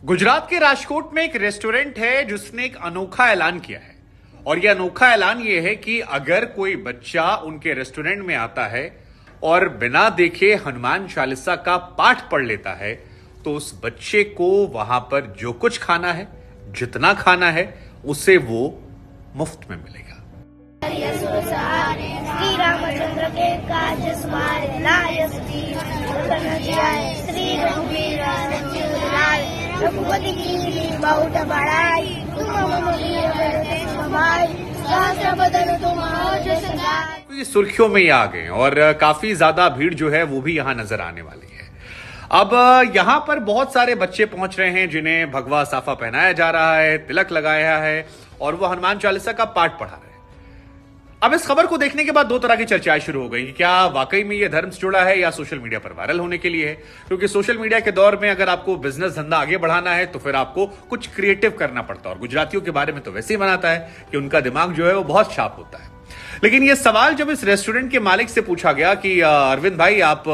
गुजरात के राजकोट में एक रेस्टोरेंट है जिसने एक अनोखा ऐलान किया है। और यह अनोखा ऐलान यह है कि अगर कोई बच्चा उनके रेस्टोरेंट में आता है और बिना देखे हनुमान चालीसा का पाठ पढ़ लेता है तो उस बच्चे को वहां पर जो कुछ खाना है, जितना खाना है, उसे वो मुफ्त में मिलेगा। श्री रामचंद्र के काज समारे लाय श्री रघुवीर रघुपति की बहुत बड़ाई तुम ये सुर्खियों में ये आ गए और काफी ज्यादा भीड़ जो है वो भी यहां नजर आने वाली है। अब यहां पर बहुत सारे बच्चे पहुंच रहे हैं जिन्हें भगवा साफा पहनाया जा रहा है, तिलक लगाया है और वो हनुमान चालीसा का पाठ पढ़ा रहे हैं। अब इस खबर को देखने के बाद दो तरह की चर्चाएं शुरू हो गई। क्या वाकई में ये धर्म से जुड़ा है या सोशल मीडिया पर वायरल होने के लिए है? क्योंकि सोशल मीडिया के दौर में अगर आपको बिजनेस धंधा आगे बढ़ाना है तो फिर आपको कुछ क्रिएटिव करना पड़ता है। और गुजरातियों के बारे में तो वैसे ही बनाता है कि उनका दिमाग जो है वो बहुत शार्प होता है। लेकिन ये सवाल जब इस रेस्टोरेंट के मालिक से पूछा गया कि अरविंद भाई आप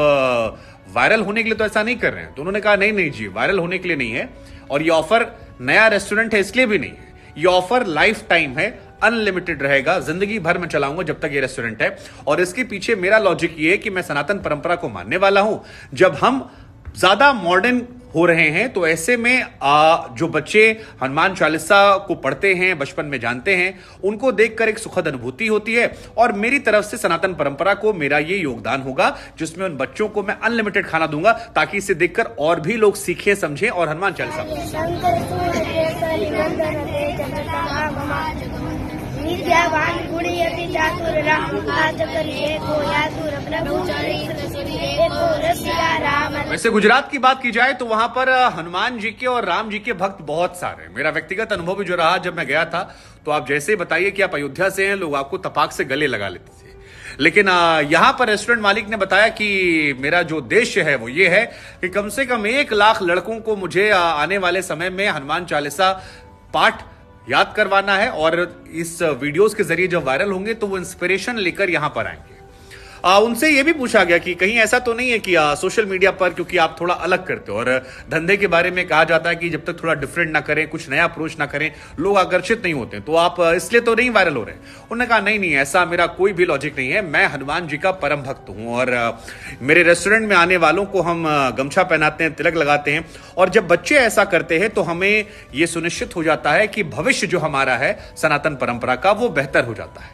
वायरल होने के लिए तो ऐसा नहीं कर रहे हैं, तो उन्होंने कहा नहीं जी, वायरल होने के लिए नहीं है और ये ऑफर नया रेस्टोरेंट है इसलिए भी नहीं है। ये ऑफर लाइफ टाइम है, अनलिमिटेड रहेगा, जिंदगी भर में चलाऊंगा जब तक ये रेस्टोरेंट है। और इसके पीछे मेरा लॉजिक ये है कि मैं सनातन परंपरा को मानने वाला हूं। जब हम ज्यादा मॉडर्न हो रहे हैं तो ऐसे में जो बच्चे हनुमान चालीसा को पढ़ते हैं, बचपन में जानते हैं, उनको देखकर एक सुखद अनुभूति होती है। और मेरी तरफ से सनातन परंपरा को मेरा ये योगदान होगा जिसमें उन बच्चों को मैं अनलिमिटेड खाना दूंगा ताकि इसे देखकर और भी लोग सीखें, समझें और हनुमान चालीसा वैसे गुजरात की बात की जाए तो वहां पर हनुमान जी के और राम जी के भक्त बहुत सारे हैं। मेरा व्यक्तिगत अनुभव भी जो रहा जब मैं गया था तो आप जैसे ही बताइए कि आप अयोध्या से हैं, लोग आपको तपाक से गले लगा लेते थे। लेकिन यहां पर रेस्टोरेंट मालिक ने बताया कि मेरा जो उद्देश्य है वो ये है कि कम से कम 1 लाख लड़कों को मुझे आने वाले समय में हनुमान चालीसा पाठ याद करवाना है। और इस वीडियोस के जरिए जब वायरल होंगे तो वो इंस्पिरेशन लेकर यहां पर आएंगे। उनसे यह भी पूछा गया कि कहीं ऐसा तो नहीं है कि सोशल मीडिया पर क्योंकि आप थोड़ा अलग करते हो और धंधे के बारे में कहा जाता है कि जब तक थोड़ा डिफरेंट ना करें, कुछ नया अप्रोच ना करें, लोग आकर्षित नहीं होते, तो आप इसलिए तो नहीं वायरल हो रहे। उन्होंने कहा नहीं, ऐसा मेरा कोई भी लॉजिक नहीं है। मैं हनुमान जी का परम भक्त हूं और मेरे रेस्टोरेंट में आने वालों को हम गमछा पहनाते हैं, तिलक लगाते हैं और जब बच्चे ऐसा करते हैं तो हमें यह सुनिश्चित हो जाता है कि भविष्य जो हमारा है सनातन परंपरा का वो बेहतर हो जाता है।